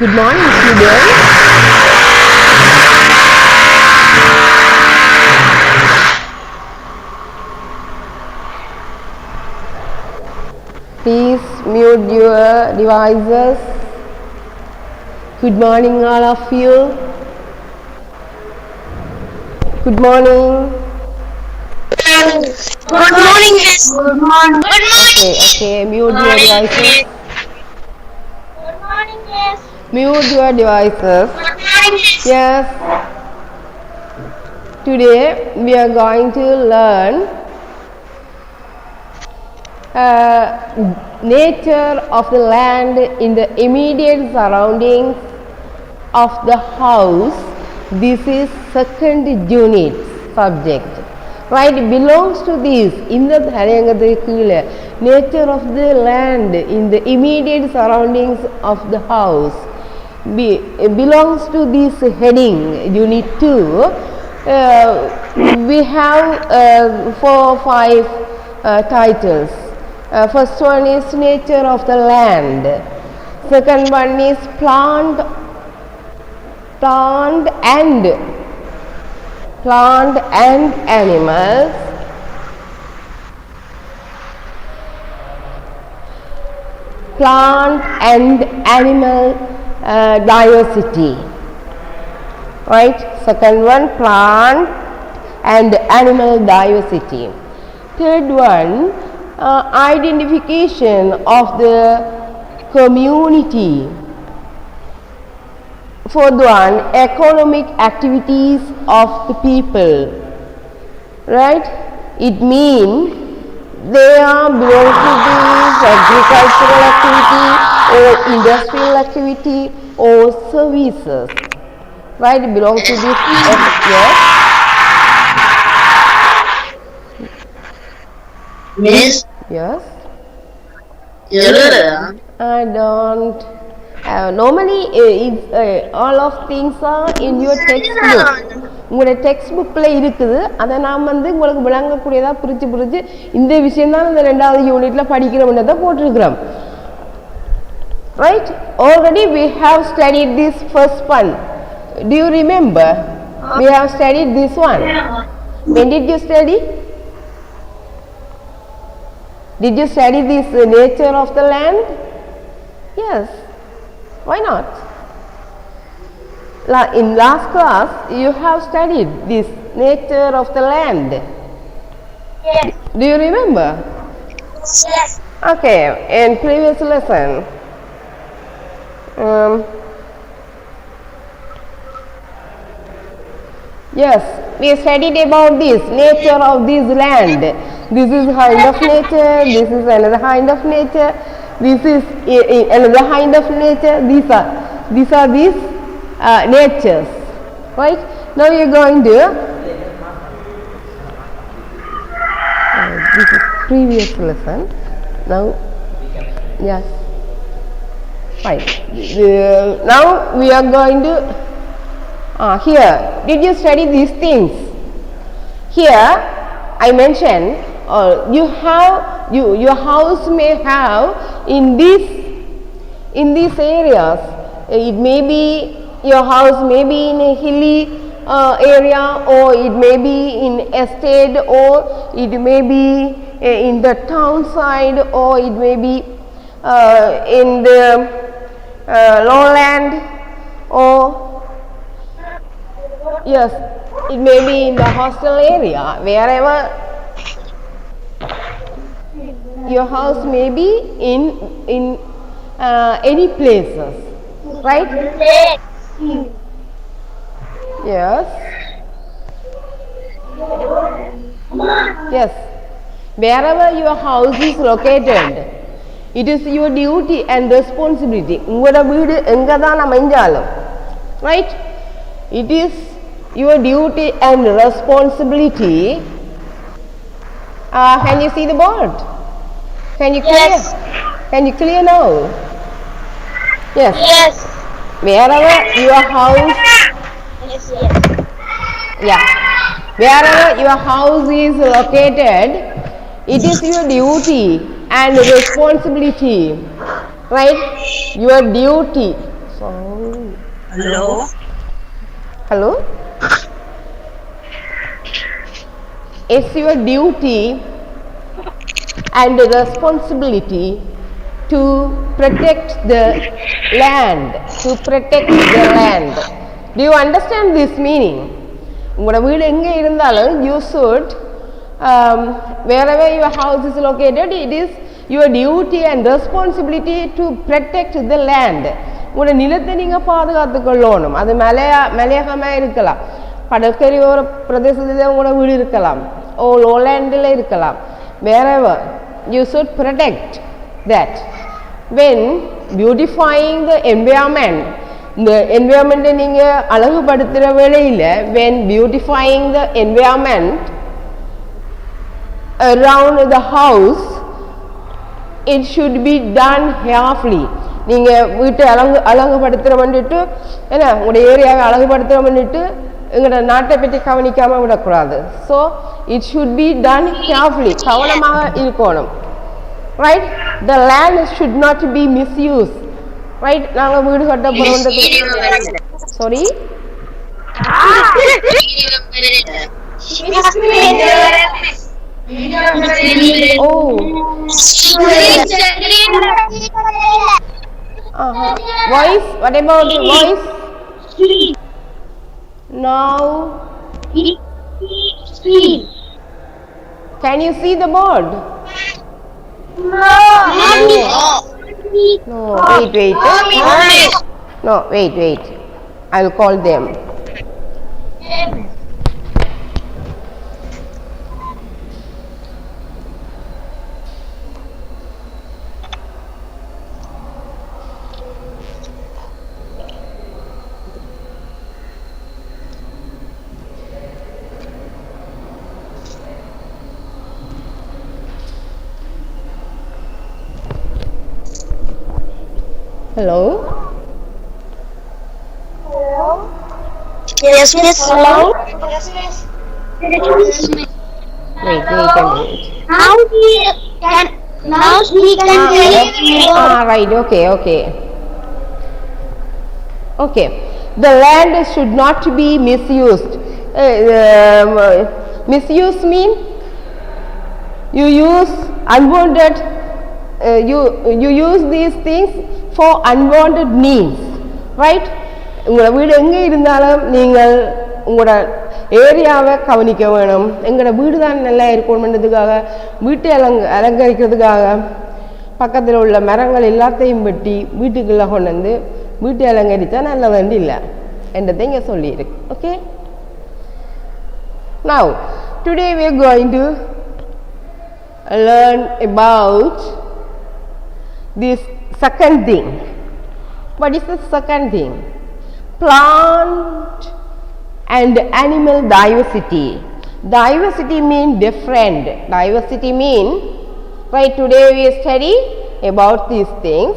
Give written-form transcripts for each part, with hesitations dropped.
Good morning, students. Please mute your devices. Good morning, all of you. Good morning. Good morning, Miss. Good morning. Good morning. Okay, mute your devices. Good morning, Miss. Mute your devices. Good morning, Miss. Yes. Today we are going to learn nature of the land in the immediate surroundings of the house. This is second unit subject, right? It belongs to this in the nature of the land in the immediate surroundings of the house belongs to this heading, unit 2. We have 4 or 5 titles. First one is nature of the land. Second one is plant and animals. Plant and animal diversity. Right? Second one, plant and animal diversity. Third one, identification of the community. Fourth one, economic activities of the people. Right? It means they are belong to this agricultural activity or industrial activity or services. Right? It belongs to this. Yes. Miss. Yes. Yeah. I don't. Normally, all of things are in your textbook. உங்களோட text புக்கில் இருக்குது. அதை நாம் உங்களுக்கு விளங்கக்கூடியதாக பிரித்து இந்த விஷயம் தான் இந்த 2வது யூனிட்டில் படிக்கிறோம்ன்றதை போட்டிருக்கிறோம். Right? Already we have studied this first one. Do you remember? We have studied this one. When did you study? Did you study this nature of the land? Yes. Why not? In last class, you have studied this nature of the land. Yes. Do you remember? Yes. Okay. In previous lesson, yes, we studied about this nature of this land. This is kind of nature. This is another kind of nature. This is another kind of nature. These are these natures, right? Now we are going to this is previous lesson. Now, yes, fine. Now we are going to here. Did you study these things? Here, I mentioned your house may have in these areas. It may be your house may be in a hilly area, or it may be in estate, or it may be in the town side, or it may be in the lowland, or yes, it may be in the hostel area. Wherever your house may be in any places, right? Yes. Yes. Wherever your house is located, it is your duty and responsibility. உங்களோட வீடு எங்க தான் அமைஞ்சாலும், right? It is your duty and responsibility. Can you see the board? Can you clear? Yes. Can you clear now? Yes. Yes. Wherever your house, Yes. Yes. yeah, wherever your house is located, it is your duty and responsibility, right? Your duty. Sorry. Hello. Hello? It's your duty and responsibility to protect the land. To protect the land. Do you understand this meaning? உங்களோட வீடு எங்கே இருந்தாலும் you should wherever your house is located, it is your duty and responsibility to protect the land. உங்களோட நிலத்தை நீங்கள் பாதுகாத்து கொள்ளணும். அது மலையகமாக இருக்கலாம், கடற்கரையோர பிரதேசத்தில் உங்களோட வீடு இருக்கலாம், லோலேண்டில் இருக்கலாம். Wherever you should protect that. When beautifying the environment, இந்த என்விரான்மெண்ட்டை நீங்கள் அழகுபடுத்துகிற வேளையில், when beautifying the environment around the house, it should be done carefully. நீங்கள் வீட்டை அழகுபடுத்துகிற பண்ணிட்டு என்ன உங்களுடைய ஏரியாவை அழகுபடுத்துகிற பண்ணிட்டு எங்களோட நாட்டை பற்றி கவனிக்காமல் விடக்கூடாது. So it should be done carefully, கவனமாக இருக்கணும். Right? The land should not be misuse. Right? நாங்கள் வீடு கட்ட போகிறோன்றது sorry voice, what about the voice? Now can you see the board? No, wait. No, wait. I'll call them. Hello? Yes, miss. Hello. Wait a minute. Now he can Right, okay. The land should not be misused. Misuse mean you use unwanted you use these things for unwanted needs. Right? உங்களோட வீடு எங்கே இருந்தாலும் நீங்கள் உங்களோட ஏரியாவை கவனிக்க வேணும். எங்களோட வீடு தான் நல்லா இருக்கணுன்றதுக்காக, வீட்டை அலங்கரிக்கிறதுக்காக பக்கத்தில் உள்ள மரங்கள் எல்லாத்தையும் வெட்டி வீட்டுக்குள்ளே கொண்டு வந்து வீட்டை அலங்கரித்தா நல்லது இல்லை என்றதை இங்கே சொல்லியிருக்கு. Okay? Now, today we are going to learn about this second thing. What is the second thing? Plant and animal diversity. Diversity mean different. Diversity mean, right, today we study about these things.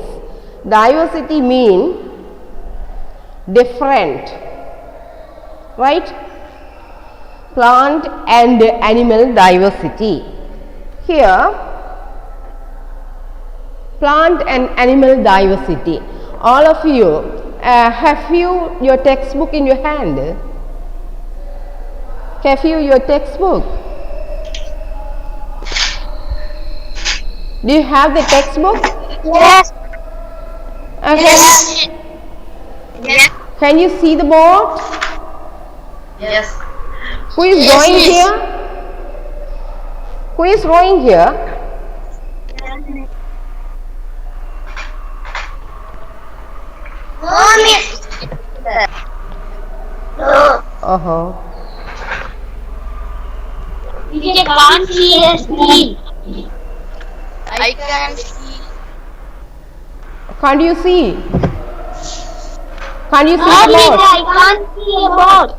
Diversity mean different. Right? Plant and animal diversity. Here, plant and animal diversity. All of you, have you your textbook in your hand? Have you your textbook? Do you have the textbook? Yes. Okay. Yes. Can you see the board? Yes. Who is drawing here? Who is drawing here? You can't see the screen. I can see. Can't you see? Can't you see No, the board? I can't see a board.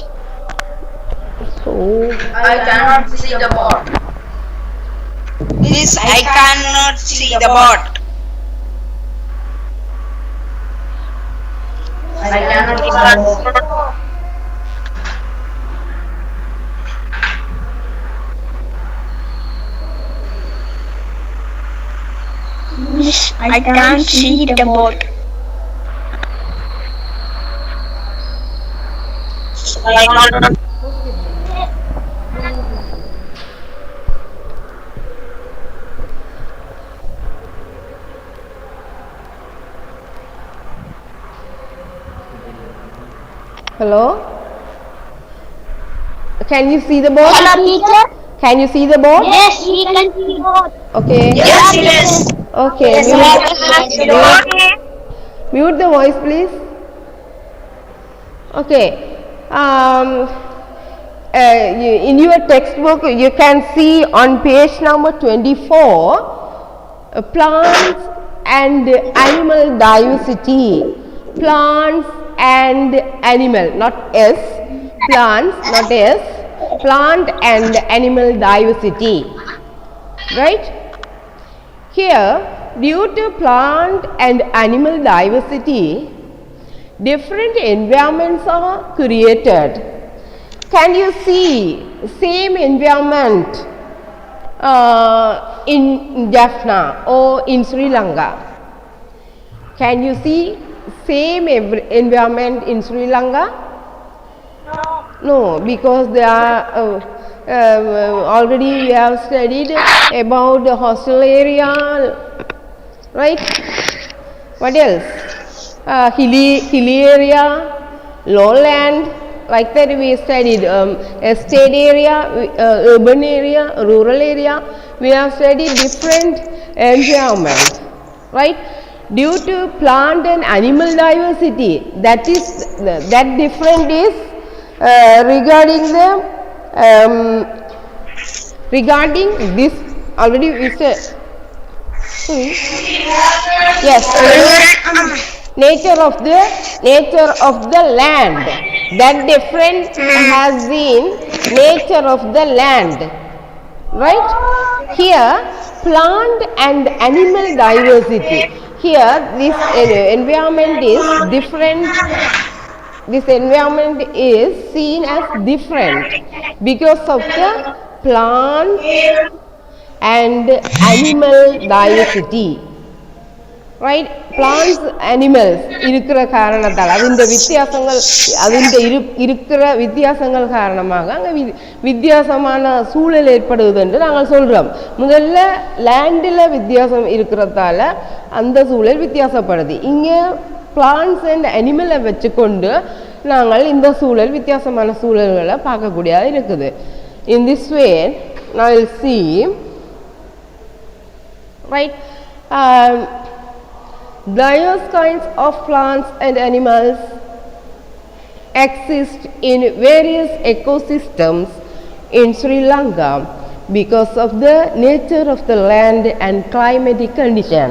So, I cannot see the board. This I cannot see the board. I cannot see the board. I can't see the board. Hello? Can you see the board? Hello, teacher. Can you see the board? Yes, we can see both. Okay. Yes, yes. Okay. Yes, Mute the voice, please. Okay. In your textbook, you can see on page number 24, plants and animal diversity. Plants and animal, not S. Plants, not S. Plant and animal diversity. Right? Here, due to plant and animal diversity, different environments are created. Can you see same environment in Jaffna or in Sri Lanka? Can you see same environment in Sri Lanka? No, because they are already we have studied about the hostel area, right? What else? Hilly area, lowland, like that we studied estate area, urban area, rural area. We have studied different environment, right? Due to plant and animal diversity, that different is regarding this already we said. Yes, nature of the land, that different has been nature of the land, right? Here plant and animal diversity, here this environment is different. This environment is seen as different because of the plant and animal diversity, right? Plants, animals இருக்கிற காரணத்தால் அதிന്റെ இருக்கிற வித்தியாசங்கள் காரணமாக அங்கே வித்தியாசமான சூழல் ஏற்படுவது என்று நாங்கள் சொல்கிறோம். முதல்ல லேண்டில் வித்தியாசம் இருக்கிறதால அந்த சூழல் வித்தியாசப்படுது. இங்கே பிளான்ட்ஸ் அண்ட் அனிமலை வச்சுக்கொண்டு நாங்கள் இந்த சூழல் வித்தியாசமான சூழல்களை பார்க்கக்கூடியதாக இருக்குது. In this way now you'll see, right, diverse kinds of plants and animals exist in various ecosystems in Sri Lanka because of the nature of the land and climatic condition,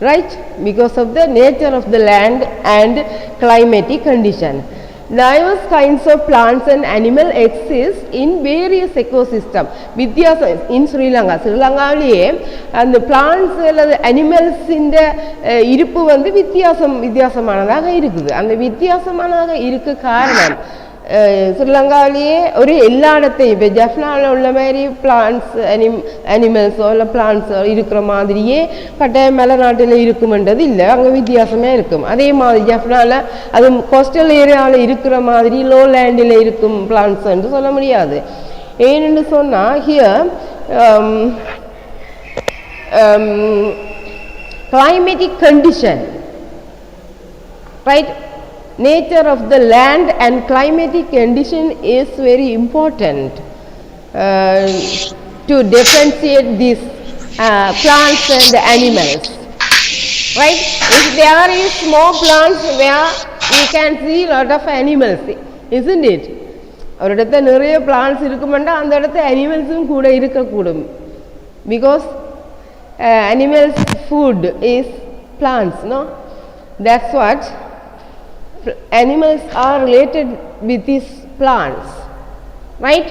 right? Because of the nature of the land and climatic condition. Diverse kinds of plants and animals exist in various ecosystems. In Sri Lanka, and the plants and animals in the இருப்பு வந்து வித்தியாசமானதாக இருக்குது. அந்த வித்தியாசமானதாக இருக்க காரணம் ஸ்ரீலங்காவிலேயே ஒரு எல்லா இடத்தையும் இப்போ ஜஃப்னாவில் உள்ள மாதிரி பிளான்ட்ஸ் அனிமல்ஸோ இல்லை பிளான்ட்ஸோ இருக்கிற மாதிரியே கட்டாயம் மேலே நாட்டில் இருக்குமென்றது இல்லை, அங்கே வித்தியாசமாக இருக்கும். அதே மாதிரி ஜஃப்னாவில் அது கோஸ்டல் ஏரியாவில் இருக்கிற மாதிரி லோ லேண்டில் இருக்கும் பிளான்ட்ஸ் என்று சொல்ல முடியாது. ஏன்னு சொன்னால் here climatic condition, right? Nature of the land and climatic condition is very important to differentiate these plants and animals, right? If there is small plants where we can see lot of animals, isn't it? ஒரு இடத்துல நிறைய plans இருக்குமெண்டா அந்த இடத்துல அனிமல்ஸும் கூட இருக்கக்கூடும். Because animals food is plants, no? That's what animals are related with these plants, right?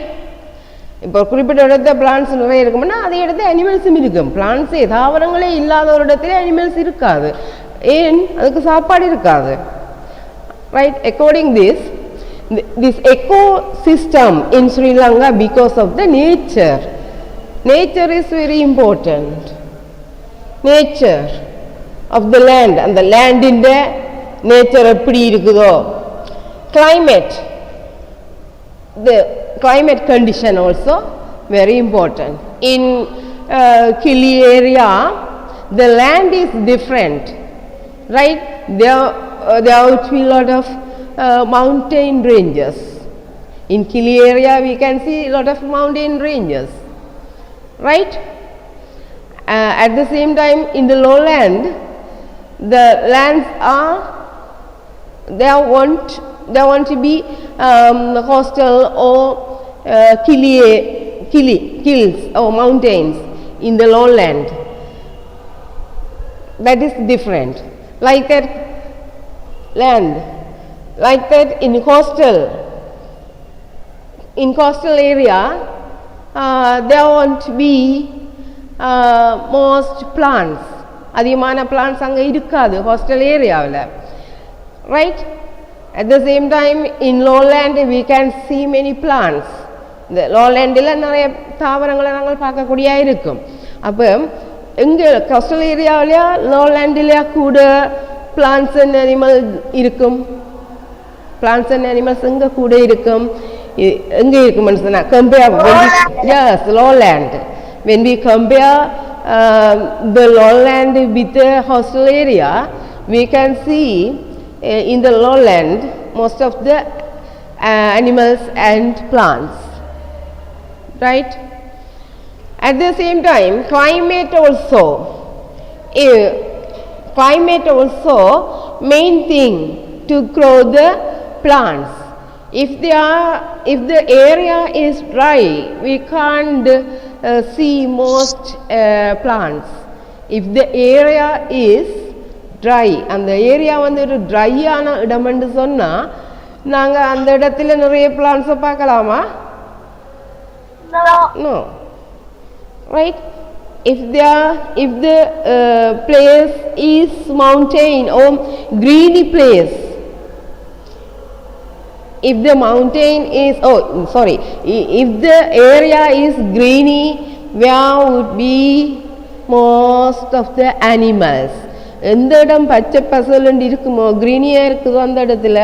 இப்போ குறிப்பிட்ட இடத்துல பிளான்ஸ் நிறைய இருக்கும்னா அதே இடத்துல அனிமல்ஸும் இருக்கும். பிளான்ஸே தாவரங்களே இல்லாத ஒரு இடத்துல அனிமல்ஸ் இருக்காது. ஏன்? அதுக்கு சாப்பாடு இருக்காது, right? According this ecosystem in Sri Lanka, because of the nature is very important. Nature of the land, and the land in the nature எப்படி இருக்குதோ, climate the climate condition also very important. In hilly area, the land is different, right? There would be a lot of mountain ranges. In hilly area, we can see a lot of mountain ranges, right? At the same time, in the lowland, the lands there want to be coastal or hills or mountains in the lowland. That is different. Like that land, like that in coastal area, there won't be most plants. அதிகமான plants அங்கே இருக்காது coastal ஏரியாவில், right? At the same time, in lowland we can see many plants. இந்த lowlandல நிறைய தாவரங்களை நாங்கள் பார்க்கக்கூடிய இருக்கும். அப்போ எங்கே coastal ஏரியாவிலையா lowlandலையா கூட plants and animals இருக்கும். Plants and animals எங்கே கூட இருக்கும், எங்கே இருக்கும்னு சொன்னா compare yes lowland. When we compare the lowland with the coastal area, we can see in the lowland most of the animals and plants, right? At the same time, climate also main thing to grow the plants. If the area is dry, we can't see most plants. If the area is dry, and the area வந்து ஒரு ட்ரையான இடம்னு சொன்னா நாங்க அந்த இடத்துல நிறைய plants பார்க்கலாமா? No, right? If the place is mountain or greeny place, if the mountain is if the area is greeny, where would be most of the animals? எந்த இடம் பச்சை பசலண்டு இருக்குமோ கிரீனியாக இருக்குதோ அந்த இடத்துல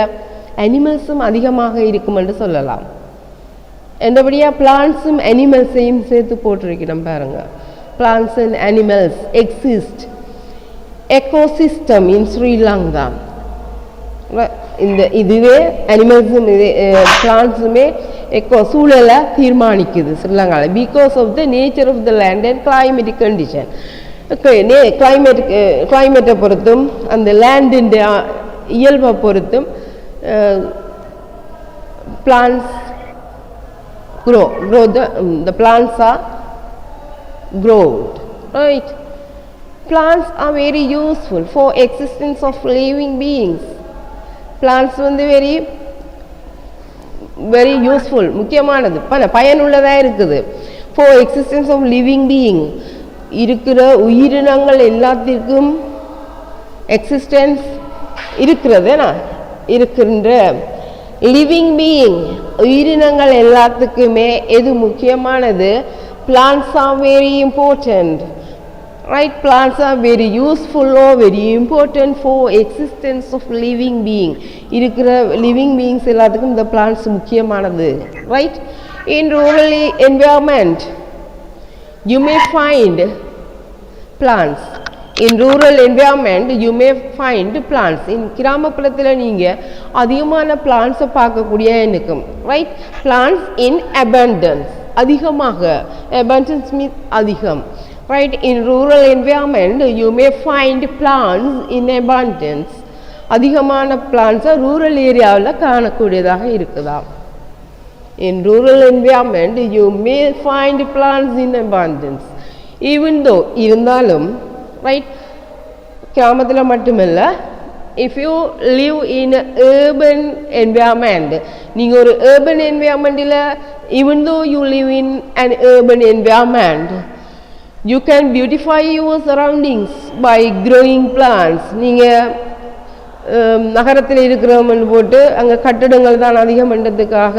அனிமல்ஸும் அதிகமாக இருக்கும் என்று சொல்லலாம். என்றபடியாக பிளான்ட்ஸும் அனிமல்ஸையும் சேர்த்து போட்டிருக்கிறோம் பாருங்க. Plants and animals exist. Ecosystem in Sri Lanka. இந்த இதுவே அனிமல்ஸும் பிளான்ட்ஸுமே சூழலை தீர்மானிக்குது ஸ்ரீலங்காவில் because of the nature of the land and climatic condition. கிளைமேட்டை பொறுத்தும் அந்த லேண்டின் இயல்பை பொறுத்தும் plants grow the plants are grown, right? Plants are very useful for existence of living beings. Plants வந்து very useful, முக்கியமானது, பயனுள்ளதாக இருக்குது. For existence of living being, இருக்கிற உயிரினங்கள் எல்லாத்திற்கும் எக்ஸிஸ்டன்ஸ் இருக்கின்ற லிவிங் பீயிங் உயிரினங்கள் எல்லாத்துக்குமே எது முக்கியமானது? Plants are very important, right? Plants are very useful or very important for existence of living being. இருக்கிற living beings எல்லாத்துக்கும் இந்த plants முக்கியமானது, right? In rural environment you may find plants. In rural environment you may find plants. In கிராமப்புறத்தில் நீங்கள் அதிகமான plants பார்க்கக்கூடிய இருக்கும், right? Plants in abundance, அதிகமாக. Abundance means அதிகம், right? In rural environment you may find plants in abundance. அதிகமான plants rural ஏரியாவில் காணக்கூடியதாக இருக்குதா? In rural environment you may find plants in abundance. Even though இருந்தாலும், right? கிராமத்தில் மட்டுமல்ல, if you live in urban environment, நீங்கள் ஒரு urban environmentல even though you live in an urban environment, you can beautify your surroundings by growing plants. நீங்கள் நகரத்தில் இருக்கிறோம்னு போட்டு அங்கே கட்டடங்கள் தான் அதிகம் பண்ணுறதுக்காக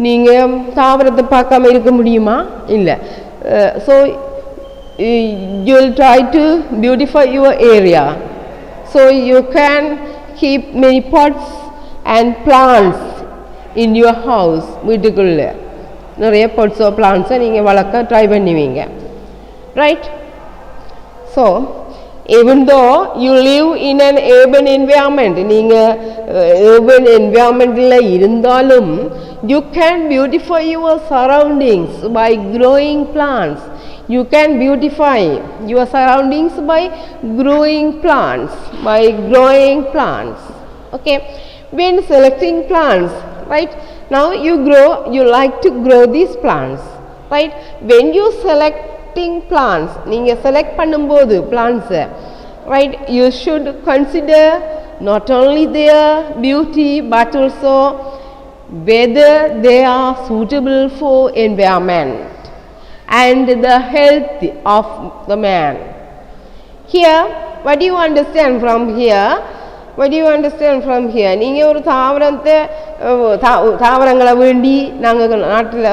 நீங்கள் தாவரத்தை பார்க்காம இருக்க முடியுமா? இல்லை. So you will try to beautify your area. So you can keep many pots and plants in your house வீட்டுக்குள்ளே நிறைய pots of plants நீங்கள் வளர்க்க ட்ரை பண்ணுவீங்க right so even though you live in an urban environment நீங்கள் urban environmentல இருந்தாலும் you can beautify your surroundings by growing plants you can beautify your surroundings by growing plants okay when selecting plants right now you like to grow these plants right when you selecting plants நீங்க select பண்ணும்போது plants right you should consider not only their beauty but also whether they are suitable for environment and the health of the man here what do you understand from here நீங்கள் ஒரு தாவரங்களை வேண்டி நாங்கள் நாட்டில்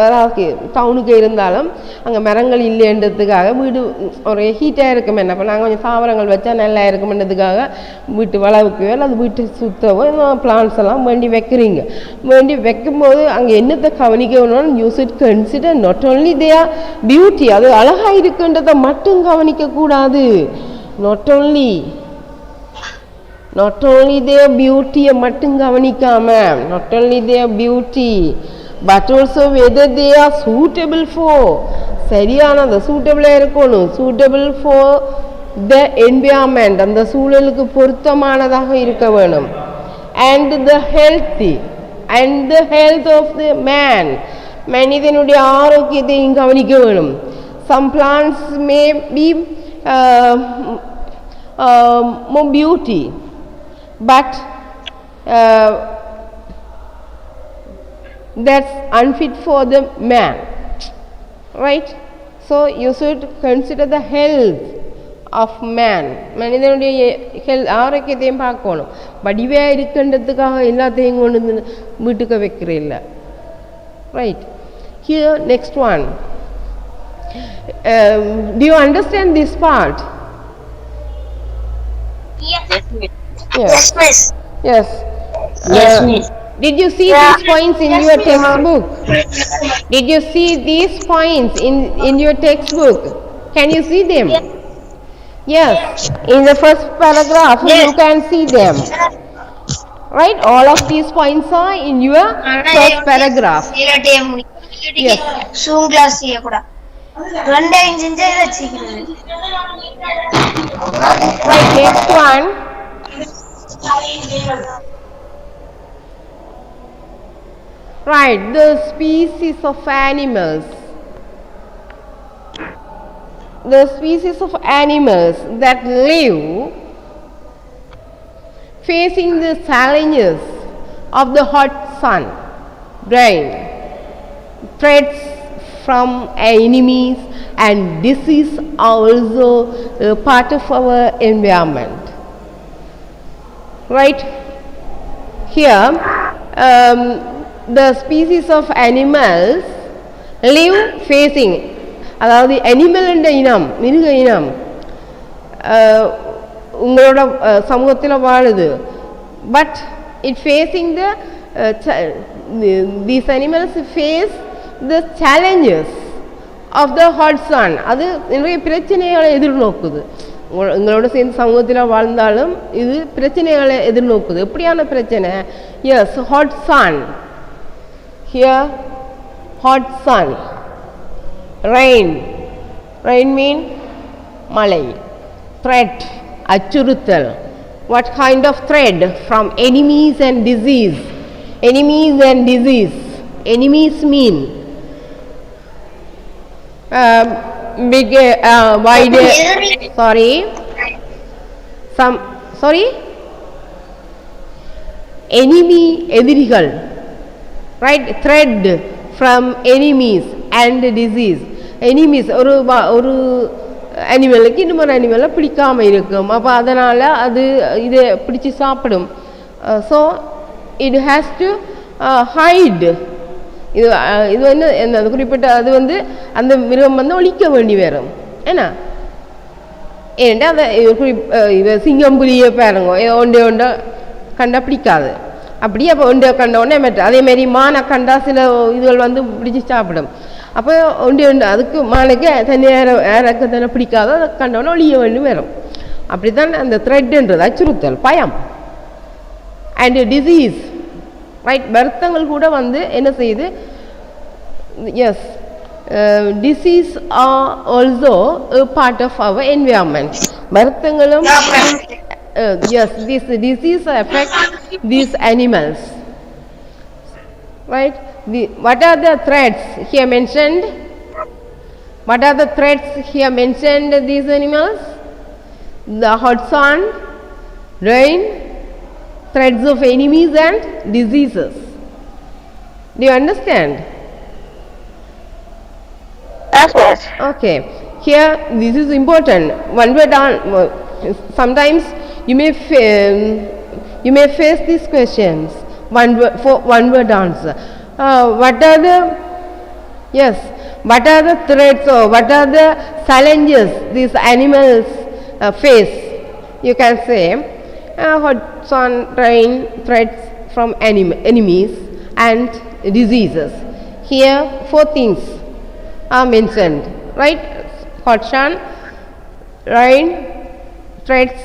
டவுனுக்கு இருந்தாலும் அங்கே மரங்கள் இல்லைன்றதுக்காக வீடு ஒரு ஹீட்டாக இருக்கும் என்ன அப்போ நாங்கள் கொஞ்சம் தாவரங்கள் வச்சா நல்லா இருக்கும்ன்றதுக்காக வீட்டு வளவுக்கோ அல்லது வீட்டு சுத்தவோ பிளான்ஸ் எல்லாம் வேண்டி வைக்கிறீங்க வேண்டி வைக்கும்போது அங்கே என்னத்தை கவனிக்கணும்னு you should consider not only their beauty அது அழகாக இருக்குன்றதை மட்டும் கவனிக்கக்கூடாது not only their beauty மட்டும் கவனிக்காம not only their beauty but also whether they are suitable for சரியானது suitable இருக்கணும் suitable for the environment அந்த சூழலுக்கு பொருத்தமானதாக இருக்க வேணும் and the health of the man மனிதனுடைய ஆரோக்கியத்தையும் கவனிக்க வேணும் some plants may be more beauty but that's unfit for the man right so you should consider the health of man மனிதனுடைய ஹெல்த் ஆரோக்கியத்தையும் பார்க்கணும் வடிவாக இருக்கின்றதுக்காக எல்லாத்தையும் கொண்டு வந்து வீட்டுக்கு வைக்கிற இல்லை right here next one do you understand this part Yes, miss. Yes. Yes, miss. Did you see these points in your textbook? Did you see these points in your textbook? Can you see them? Yes. In the first paragraph, you can see them. Right? All of these points are in your first paragraph. Yes. Zoom class கூட Right, next one. Right, the species of animals. The species of animals that live facing the challenges of the hot sun, rain, threats from enemies and disease are also a part of our environment. Right here the species of animals live facing அதாவது animal என்ற இனம் மிருக இனம் உங்களோட சமூகத்தில் வாழுது but it facing these animals face the challenges of the hot sun அது நிறைய பிரச்சனைகளை எதிர்நோக்குது உங்களோட சேர்ந்து சமூகத்தில் வாழ்ந்தாலும் இது பிரச்சனைகளை எதிர்நோக்குது எப்படியான பிரச்சனை yes hot sun here hot sun rain mean மழை threat அச்சுறுத்தல் what kind of threat from enemies and disease enemies mean big wide enemy எதிரிகள் right threat from enemies and disease enemies ஒரு அனிமலுக்கு இன்னொரு அனிமலை பிடிக்காம இருக்கும் அப்போ அதனால் அது இதை பிடிச்சி சாப்பிடும் so it has to hide இது வந்து என்ன குறிப்பிட்ட அது வந்து அந்த மிருகம் வந்து ஒழிக்க வேண்டி வரும் ஏன்னா ஏன்டா அதை சிங்கம் புலியை பாருங்க ஒன்றை கண்டா பிடிக்காது அப்படியே அப்போ ஒன்று கண்டோடனே மெட்ட அதேமாரி மானை கண்டா சில இதுகள் வந்து பிடிச்சி சாப்பிடும். அப்போ ஒன்று அதுக்கு மானுக்கு தண்ணி யாருக்கு தானே பிடிக்காதோ அதை கண்டோடனே ஒளிய வேண்டி வரும். அப்படி தான் அந்த த்ரெட்ன்றது அச்சுறுத்தல், பயம். அண்ட் டிசீஸ், ரைட், வருத்தங்கள் கூட வந்து என்ன செய்யுது? Yes, disease are also a part of our environment. வருத்தங்களும் yes, this disease affect these animals, right? What are the threats here mentioned? What are the threats here mentioned? These animals, the hot sun, rain, threats of enemies and diseases. Do you understand? Yes. Okay, here this is important. One word on, sometimes you may face these questions. For one word answer. What are the threats or what are the challenges these animals face? You can say hot sun, rain, threats from enemies and diseases. Here 4 things are mentioned, right? Hot sun, rain, threats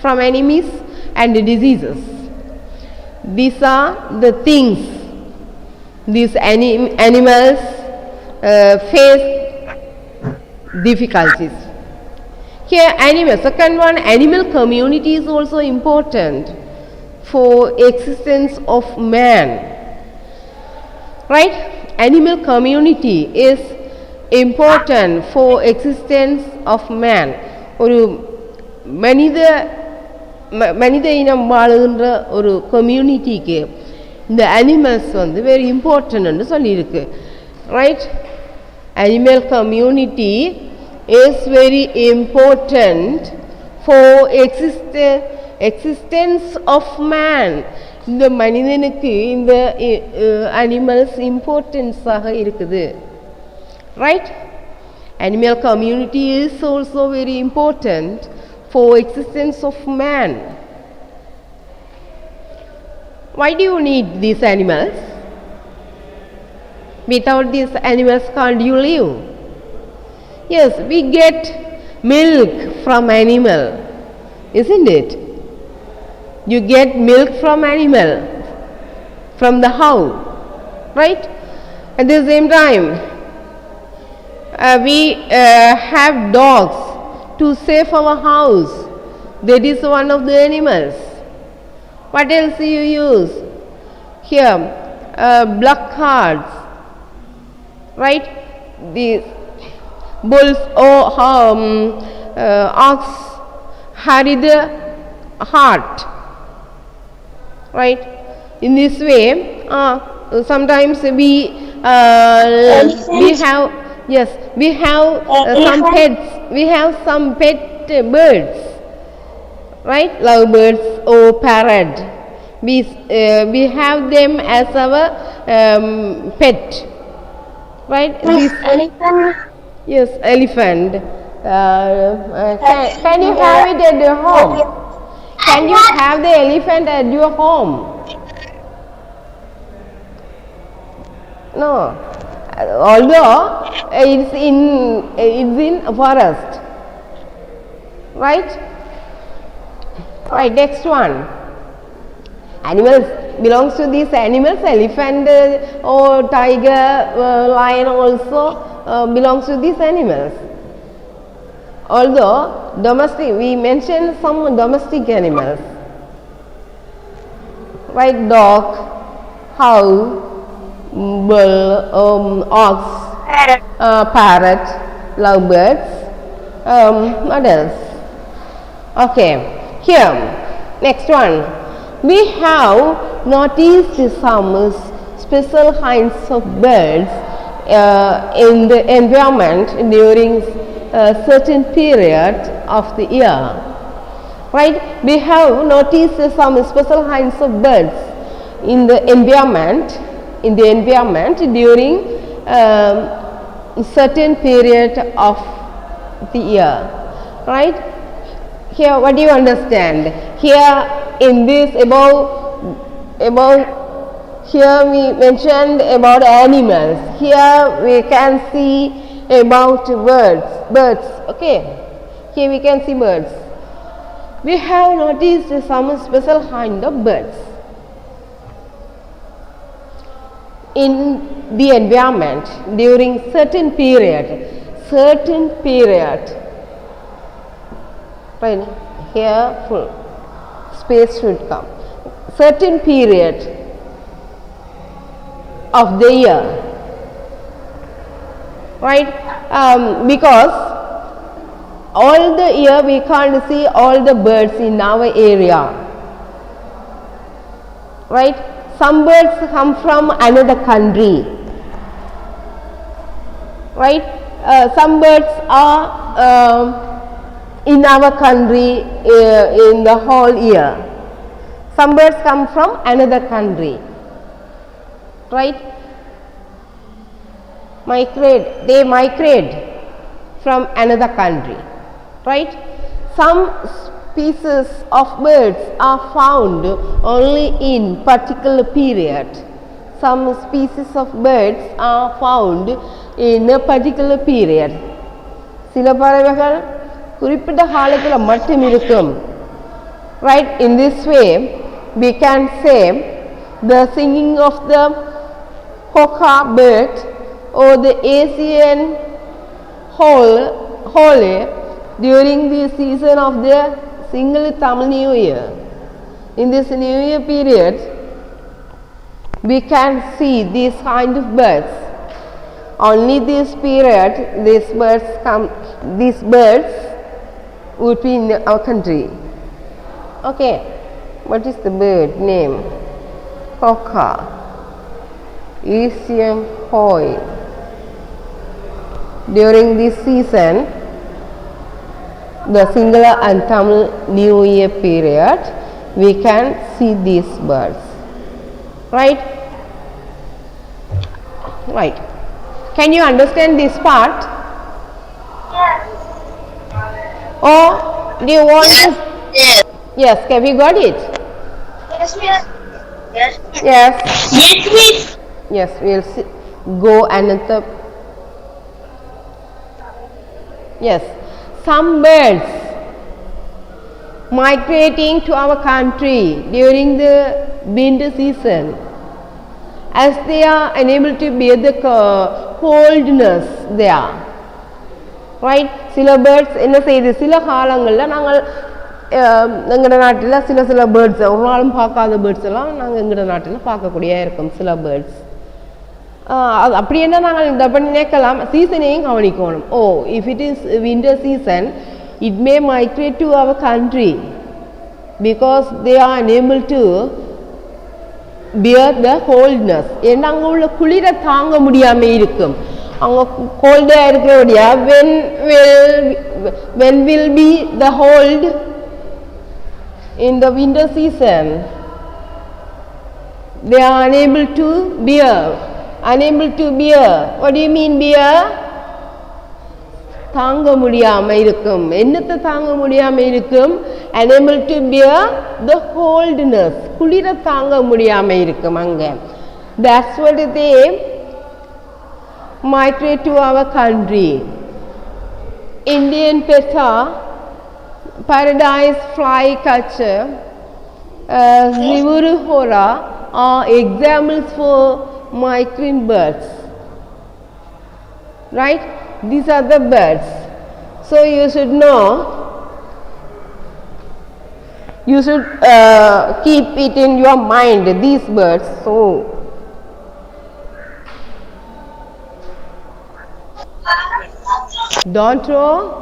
from enemies and diseases. These are the things these animals face difficulties. Here second one, animal community is also important for existence of man, right? Animal community is important for existence of man. ஒரு மனித இனம் வாழுகின்ற ஒரு கம்யூனிட்டிக்கு இந்த animals வந்து very இம்பார்ட்டன்ட்னு சொல்லியிருக்கு, right? Animal community is very important for existence of man. இந்த மனிதனுக்கு இந்த அனிமல்ஸ் இம்பார்ட்டன்ஸாக இருக்குது, right? Animal community is also very important for existence of man. Why do you need these animals? Without these animals can't you live? Yes, we get milk from animal, isn't it? You get milk from animal, from the cow, right? At the same time we have dogs to save our house. That is one of the animals. What else do you use? Here blood cards, right? The bulls or ox carry the heart, right? In this way sometimes we have some pets. We have some pet birds, right? Lovebirds or parrot. We have them as our pet, right? Elephant. Yes, elephant. Can you have it at your home? Can you have the elephant at your home? No. Although it's in forest, right? Right, next one. Animals belongs to these animals. Elephant or tiger, lion also belongs to these animals. Although domestic, we mentioned some domestic animals, right? Dog, cow, bull, ox, parrot, lovebirds. What else? Okay, here, next one. We have noticed some special kinds of birds in the environment during a certain period of the year, right? We have noticed some special kinds of birds in the environment during certain period of the year, right? Here, what do you understand? Here in this above about, here we mentioned about animals. Here we can see about birds. Okay, here we can see birds. We have noticed some special kind of birds in the environment during certain period. Right here, full space should come. Certain period of the year, right? Because all the year we can't see all the birds in our area, right? Some birds come from another country, right? Some birds are in our country in the whole year. Some birds come from another country, right? They migrate from another country, right? Some species of birds are found only in particular period. Some species of birds are found in a particular period. சில பறவைகள் குறிப்பிட்ட காலத்தில் மட்டும் இருக்கும். Right, in this way we can say the singing of the quokka bird or the Asian Holi during the season of the single Tamil New Year. In this New Year period, we can see these kind of birds. Only this period, these birds would be in our country. Okay, what is the bird name? Quokka, Asian Hoi. During this season, the Sinhala and Tamil New Year period, we can see these birds, right? Right. Can you understand this part? Yes. Or do you want to? Yes. Yes, have you got it? Yes, miss. Yes. Yes. Yes, miss. Yes, we'll see. Go another. Yes, some birds migrating to our country during the winter season, as they are unable to bear the coldness there, right? சில birds என்ன செய்யுது, சில காலங்களில் நாங்கள் எங்களோட நாட்டில் சில birds ஒரு நாளும் பார்க்காத பேர்ட்ஸ் எல்லாம் நாங்கள் எங்களோட நாட்டில் பார்க்கக்கூடிய இருக்கும் சில பேர்ட்ஸ். அது அப்படி என்ன நாங்கள் இந்த பண்ணி நினைக்கலாம், சீசனையும் கவனிக்கணும். Oh, if it is winter season, it may migrate to our country because they are unable to bear the coldness. ஏன்னா அங்கே உள்ள குளிரை தாங்க முடியாமல் இருக்கும். அவங்க கோல்டாக இருக்கிறபடியா when will be the hold in the winter season? They are unable to bear. What do you mean bear? தாங்க முடியாமல் இருக்கும். என்னத்தை தாங்க முடியாமல் இருக்கும்? Unable to bear the coldness. குளிரை தாங்க முடியாமல் இருக்கும் அங்கே. That's what they migrate to our country. Indian peta, paradise flycatcher, Zivuru-hora are examples for migrant birds, right? These are the birds. So you should know, you should keep it in your mind, these birds. So don't throw.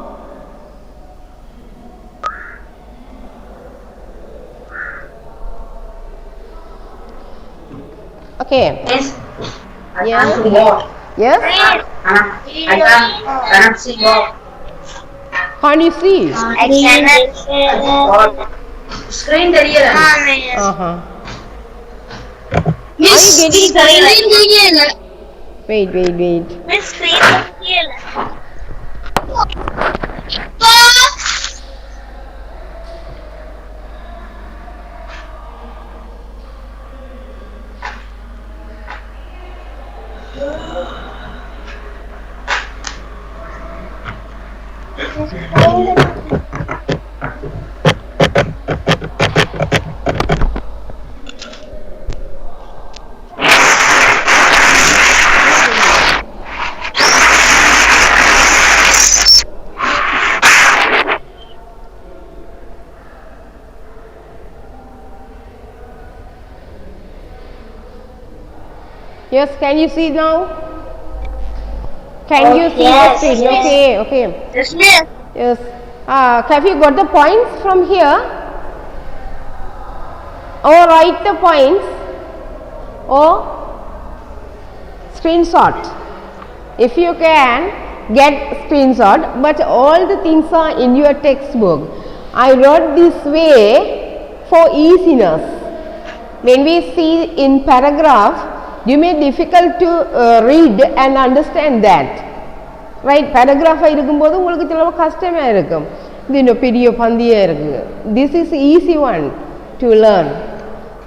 Okay. Yes. I Yeah. can't see more. Yes? I cannot see more. Can't you see? I cannot Screen தெரியல. Uh-huh. Miss, Are you getting screen தெரியல. Wait. Miss, screen தெரியல. Yes, can you see now? Can you see yes, the screen? yes. Okay. Yes, miss. Yes. Have you got the points from here? Or write the points or screenshot. If you can get screenshot, but all the things are in your textbook. I wrote this way for easiness. When we see in paragraph, you may difficult to read and understand that. Right? Paragraph இருக்கும்போது உங்களுக்கு சில கஷ்டமா இருக்கும். இது இன்னும் பெரிய பந்தியா இருக்கு. This is easy one to learn.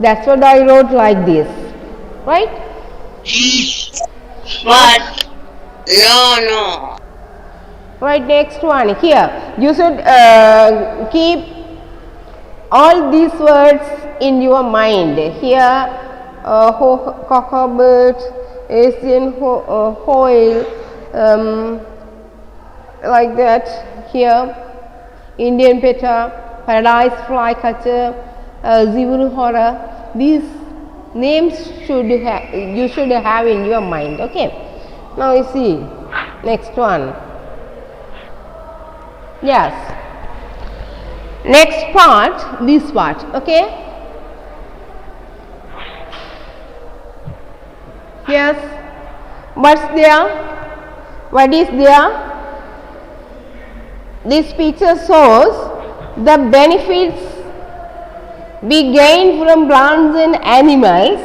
That's what I wrote like this. Right? But no. Right, next one here. You should keep all these words in your mind. Here, cockabird, Asian whale, like that. Here, Indian peta, paradise flycatcher, zebra horror. These names you should have in your mind. Okay. Now you see next one. Yes. Next part, this part. Okay. Yes. What's there? What is there? This picture shows the benefits we gain from plants and animals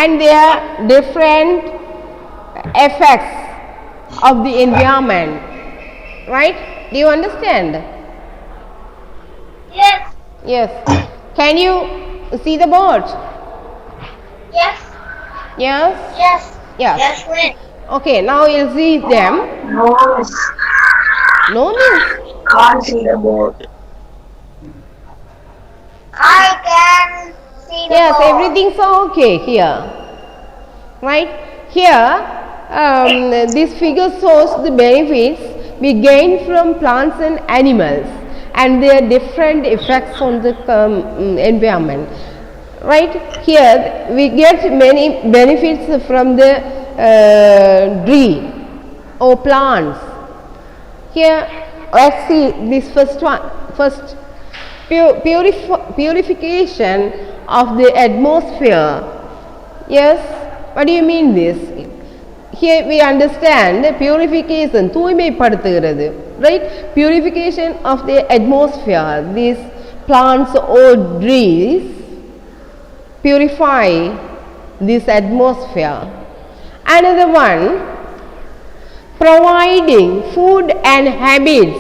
and their different effects of the environment. Right? Do you understand? Yes. Yes. Can you see the board? Yes. Yes? Yes. Yes. Yes, miss. Okay, now you'll see them. No, miss. No means. Can't see the board. I can see the Yes, board. everything's okay here. Right? Here, this figure shows the benefits we gain from plants and animals and their different effects on the environment. Right? Here, we get many benefits from the tree or plants. Here, let's see this first one. First, purification of the atmosphere. Yes, what do you mean this? Here we understand purification, தூய்மைப்படுத்துகிறது, right? Purification of the atmosphere. These plants or trees purify this atmosphere. Another one, providing food and habits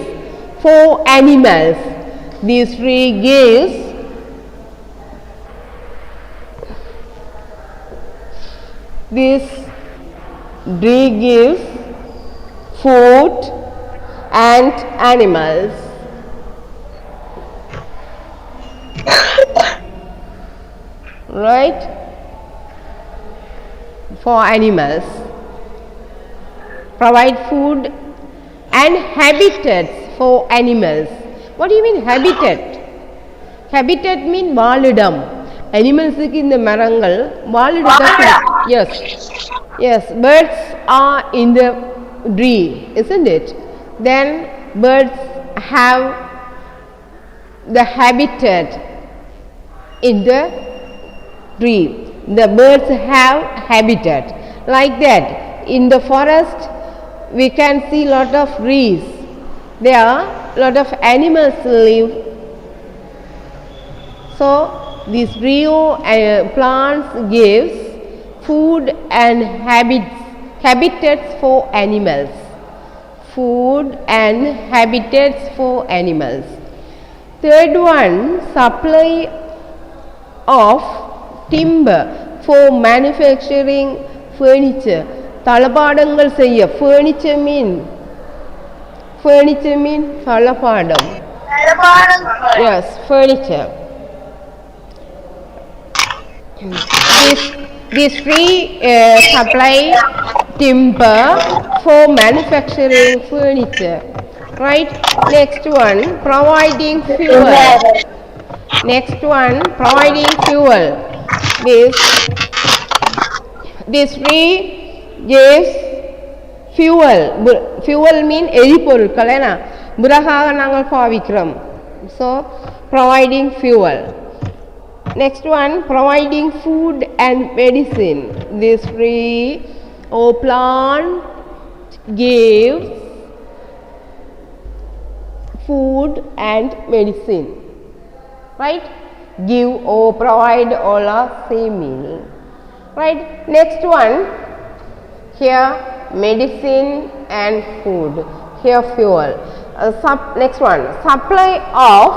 for animals. This tree gives food and animals. Right? For animals. Provide food and habitats for animals. What do you mean habitat? Habitat mean வாழிடம். Animals in the மரங்கள் வாழிடத்தை. Yes. Yes, birds are in the tree, isn't it? Then birds have the habitat in the tree. The birds have habitat. Like that, in the forest, we can see lot of trees. There, lot of animals live. So, these trio plants gives food and habitats for animals. Food and habitats for animals. Third one, supply of timber for manufacturing furniture. தளபாடங்கள் செய்ய, furniture mean Furniture means Salapadam. Yes, furniture. These three supply timber for manufacturing furniture. Right? Next one, providing fuel. Next one, providing fuel. This tree gives fuel. Fuel mean எரிபொருட்கள் என்ன விறகாக நாங்கள் பாவிக்கிறோம். So providing fuel. Next one, providing food and medicine. This tree or plant gives food and medicine. Right? Give or provide all are same meaning. Right? Next one, here medicine and food. Here fuel. Next one, supply of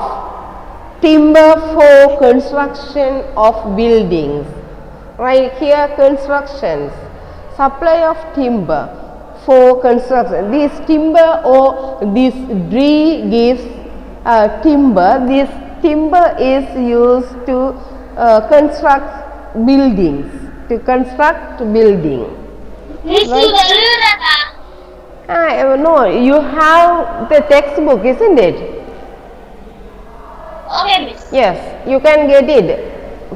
timber for construction of buildings. Right? Here constructions. Supply of timber for construction. This timber or this tree gives timber. This timber is used to construct buildings. To construct building. Right? No, you have the textbook, isn't it? Okay, miss. Yes, you can get it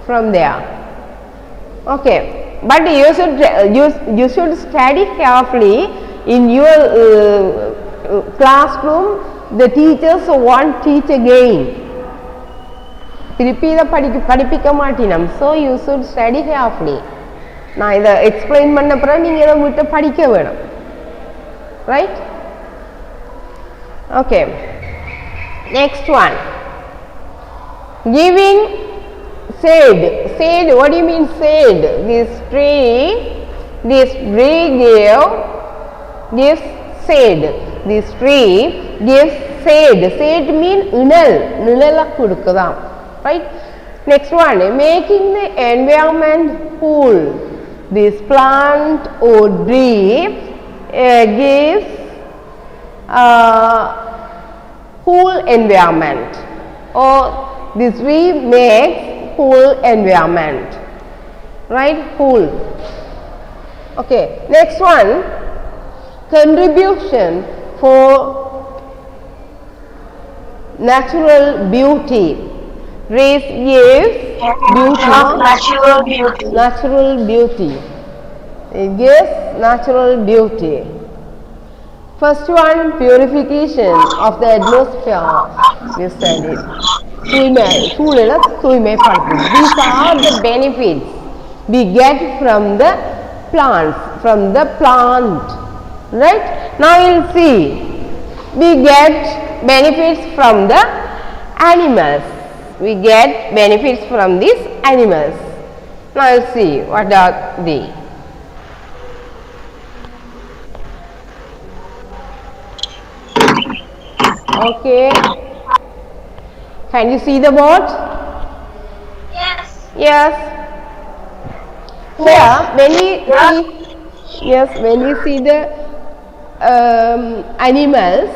from there. Okay, but you should study carefully in your classroom. The teachers won't teach again. திருப்பி இதை படிப்பிக்க மாட்டினோம். So you should study carefully. நான் இதை explain பண்ண பிறகு நீங்கள் இதை விட்டு படிக்க வேணும். Right? Okay, next one, giving shade. Shade, what do you mean shade? This tree gives shade. This tree gives shade. Shade mean நிழலை கொடுக்குதாம். Right? Next one, making the environment cool. This plant or tree gives cool environment, or this tree makes cool environment. Right? Cool. Okay, next one, contribution for natural beauty. Trees gives beauty. Natural beauty. It gives natural beauty. First one, purification of the atmosphere. You studied. These are the benefits we get from the plants, right? Now you'll see, we get benefits from the animals. We get benefits from these animals. Now you'll see what are they. Okay. Can you see the board? Yes. Yes. Here, when we see the animals,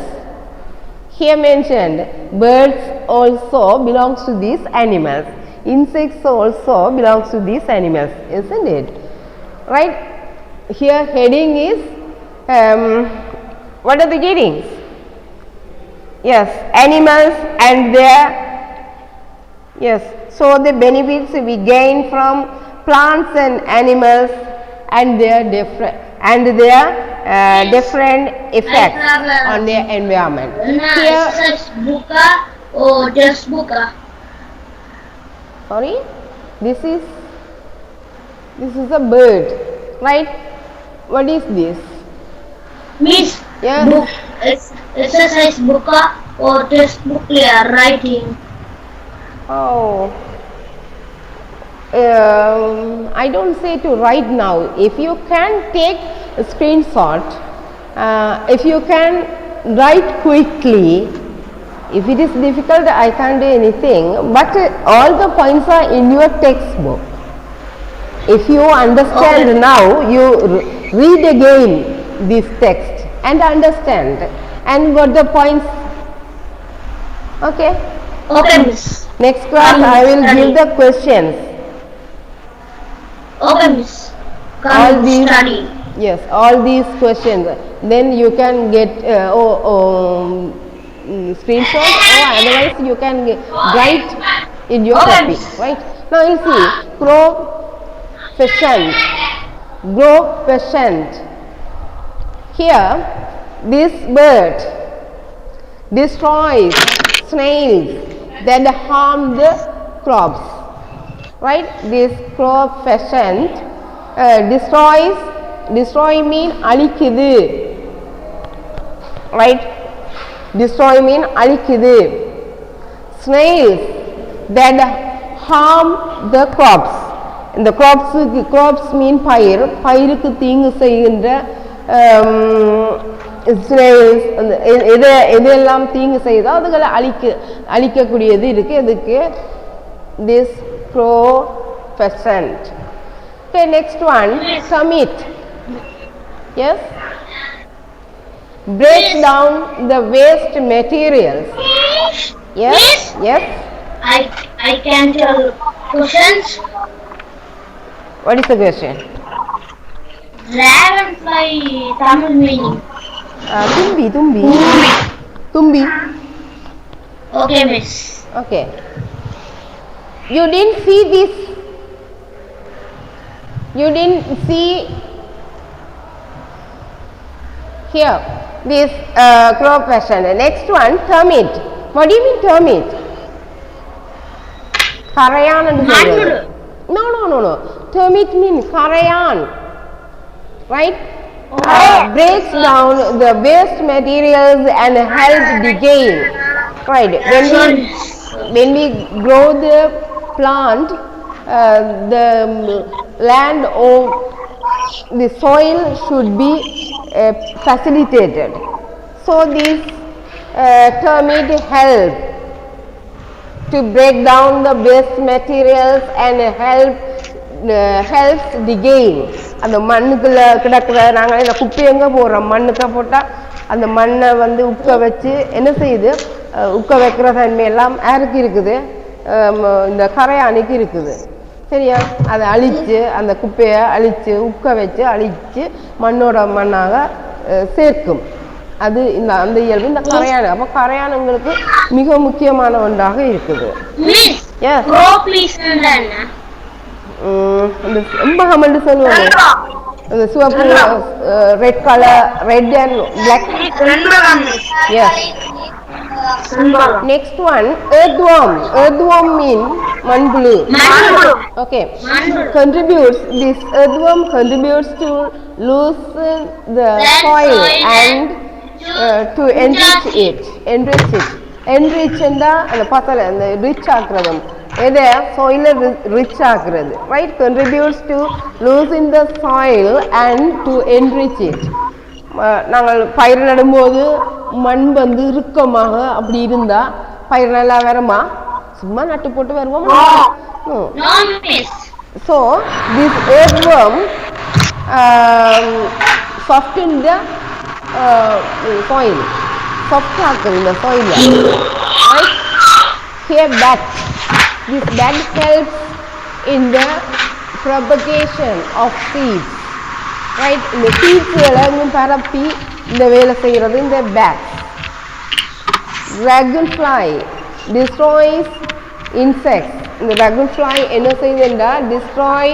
here mentioned, birds also belongs to these animals. Insects also belongs to these animals, isn't it? Right? Here heading is, what are the headings? Yes, animals and their, yes, so the benefits we gain from plants and animals and their different effects on their environment. Here, buka or just buka? sorry, this is a bird, right? What is this? Miss, Yes. book, exercise buka or just book clear writing? Oh, I don't say to write now. If you can take a screenshot, if you can write quickly. If it is difficult, I can't do anything. But all the points are in your textbook. If you understand now, you read again this text and understand. and got the points. Okay. Okay, Miss. Next class I will give the questions. Okay, Miss. All Come these, study. yes, all these questions. Then you can get screenshot, or otherwise you can write in your Okay, copy. Miss. Right. Now you see, coefficient. Coefficient. Here, this bird destroys snails that harm the crops. Right? This coefficient destroy mean அழிக்குது. Right? Destroy mean அழிக்குது. Snails that harm the crops. இந்த crops mean பயிருக்கு தீங்கு செய்கின்ற snails எதெல்லாம் தீங்கு செய்யுதோ அதுகளை அழிக்கக்கூடியது இருக்கு. இதுக்கு this coefficient. Okay, next one, summit. Yes, breaks down the waste materials. Yes, yes. I can tell questions. What is the question? Dragonfly Tamil meaning. Tumbi. Okay, Miss. Okay. You didn't see this. You didn't see here this coefficient. Next one, termite. What do you mean termite? Karayan and No. Termite means karayan. Right? Breaks down the waste materials and help decay. Right. When we grow the plant, the land or the soil should be facilitated. So this termite help to break down the waste materials and helps decaying. அந்த மண்ணுக்குள்ள கிடக்குற நாங்கள் இந்த குப்பை எங்கே போடுறோம், மண்ணுக்க போட்டால் அந்த மண்ணை வந்து உக்க வச்சு என்ன செய்யுது, உக்க வைக்கிற தன்மையெல்லாம் யாருக்கு இருக்குது, இந்த கரையானுக்கு இருக்குது. சரியா? அதை அழித்து அந்த குப்பையை அழித்து உக்க வச்சு அழித்து மண்ணோட மண்ணாக சேர்க்கும். அது இந்த அந்த இயல்பு இந்த கரையான். அப்போ கரையானுங்களுக்கு மிக முக்கியமான ஒன்றாக இருக்குது. செம்பகம் என்று சொல்லுவாங்க. இந்த சிவப்பு red colour, red and black. Next one, earthworm. Earthworm mean manbulu. Okay. This earthworm contributes to loosen the soil and to enrich it. Enrich enda அந்த பத்தல அந்த rich ஆக்குறது. எதை soil rich ஆக்குறது. Right? Contributes to loosen the soil and to enrich it. நாங்கள் பயிர் நடும்போது மண் வந்து இறுக்கமாக அப்படி இருந்தா பயிர் நல்லா வருமா? சும்மா நட்டு போட்டு வருவோம். So this earthworm soften the soil. Soft ஆக்குது இந்த soil. Right? Here bat. This bat helps in the propagation of seeds. Right? இந்த சீட்ஸ்களை பரப்பி இந்த வேலை செய்கிறது இந்த bat. Dragonfly destroys insects. இந்த dragonfly என்ன செய்யுதுன்னா destroy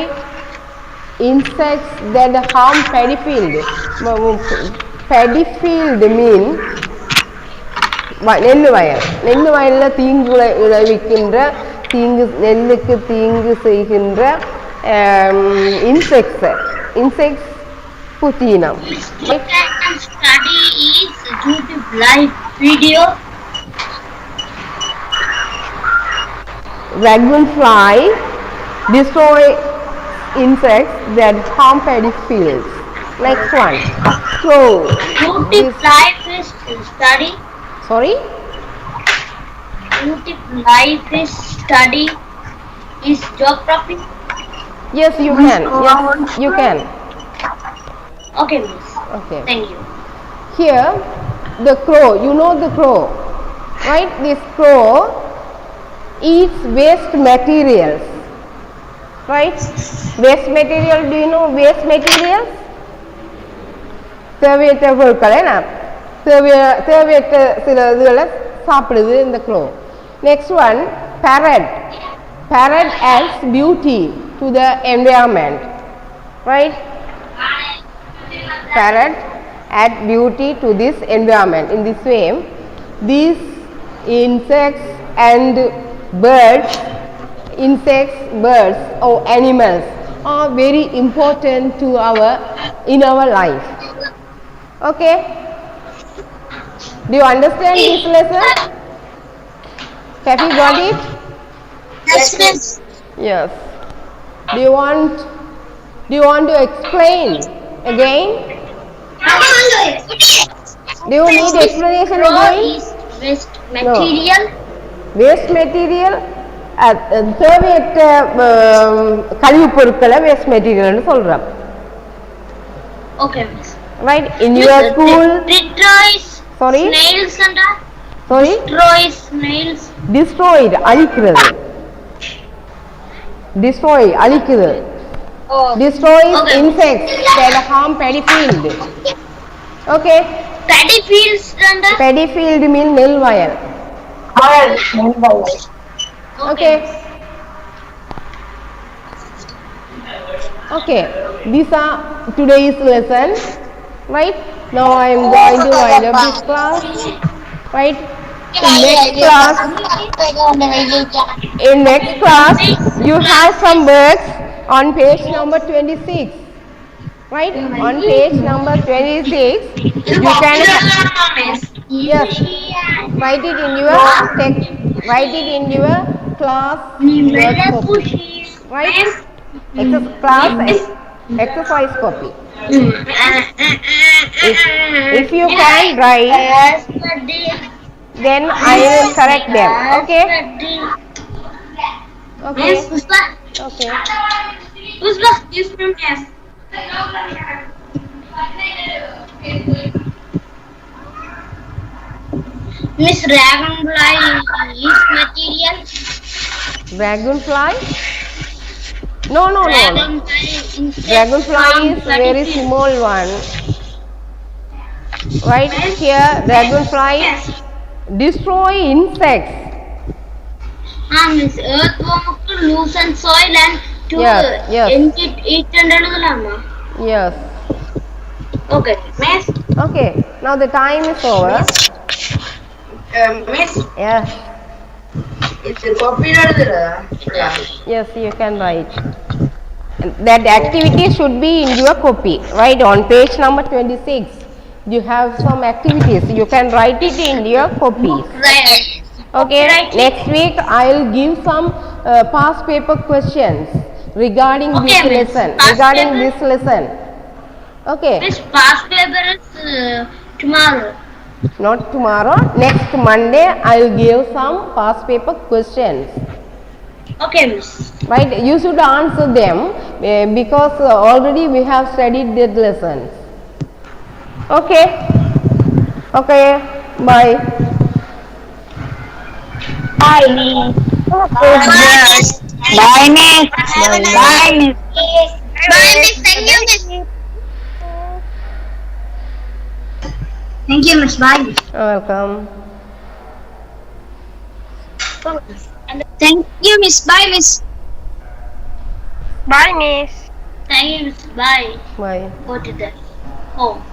insects that harm paddy field. Paddy field mean நெல் வயல். நெல் வயலில் தீங்கு விளைவிக்கின்ற நெல்லுக்கு தீங்கு செய்கின்ற insects பூச்சியினம். Study is YouTube live video. Dragonfly destroy insects that harm paddy fields. Next one, crow. YouTube live is study. Sorry? YouTube live is study is geography. Yes, you can. Yes, you can. Okay, miss. Okay. Thank you. Here, the crow, you know the crow, right? This crow eats waste materials, right? Waste material, do you know waste materials? தேவையற்ற பொருட்கள் என்ன தேவையற்ற சில இதுகளை சாப்பிடுது இந்த grow. Next one parrot. Parrot adds beauty to the environment, right? Parrot add beauty to this environment. In this way, these insects and birds, birds or animals are very important to in our life. Okay? Do you understand this lesson? Have you got it? Yes, miss. Yes. Do you want to explain again? Do you need explanation again? Waste material. No. Waste material. தேவையற்ற கழிவுப் பொருட்களை waste material சொல்றோம். Okay, miss. Right? In your school. Destroys. Sorry? Snails and Sorry? Destroys snails. Destroyed. அழிக்கிறது. Destroy. அழிக்கிறது. Oh. Destroys Okay. insects that harm paddy field. Okay? Paddy fields and Paddy field means நெல் வயல். Okay. Okay. These are today's lesson. Right? Now I am going to wind up this class. Right? In next class, you have some words on page number 26. Right? On page number 26, you can yes, write it in your text. Write it in your class work copy. Right? Class exercise copy. If you can write, then I will correct them. Okay? Okay. Okay. Miss Dragonfly is material. Dragonfly? No. Dragonfly is very small one. Right here, dragonfly destroy insects. Miss earthworm to loosen soil and to Yes. eat and Yes. Okay, miss. Okay. Now the time is over. Miss, Yes. it's a copy. Yes, you can write. That activity should be in your copy. Right on page number 26. You have some activities. You can write it in your copies. Right. Okay. Next week I will give some past paper questions regarding Okay, this miss. lesson. Past Regarding paper? this lesson. Okay. Miss past paper is tomorrow. Not tomorrow. Next Monday I will give some past paper questions. Okay, miss. Right? You should answer them because already we have studied that lessons. Okay. Okay. Bye. Bye, miss. Bye, miss. Bye, miss. Bye, miss. Bye, miss. Thank you, miss. Thank you, miss. Bye. Welcome. Thank you, miss. Bye, miss. Bye, miss. Thank you, miss. Bye. Bye. Go to the home.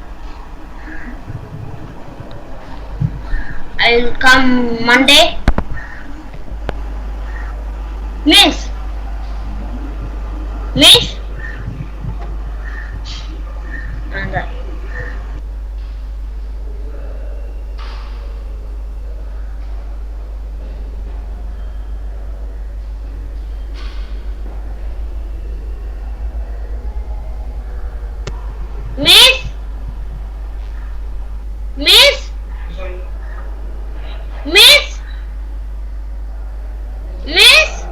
I'll come Monday. Miss. Miss. And Miss. Miss. Miss. Miss.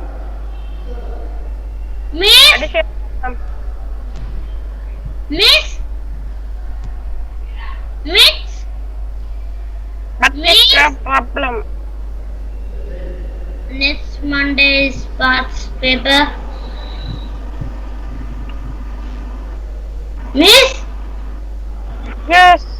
Miss. Miss. Miss. No problem. Next Monday is past paper. Miss? Yes.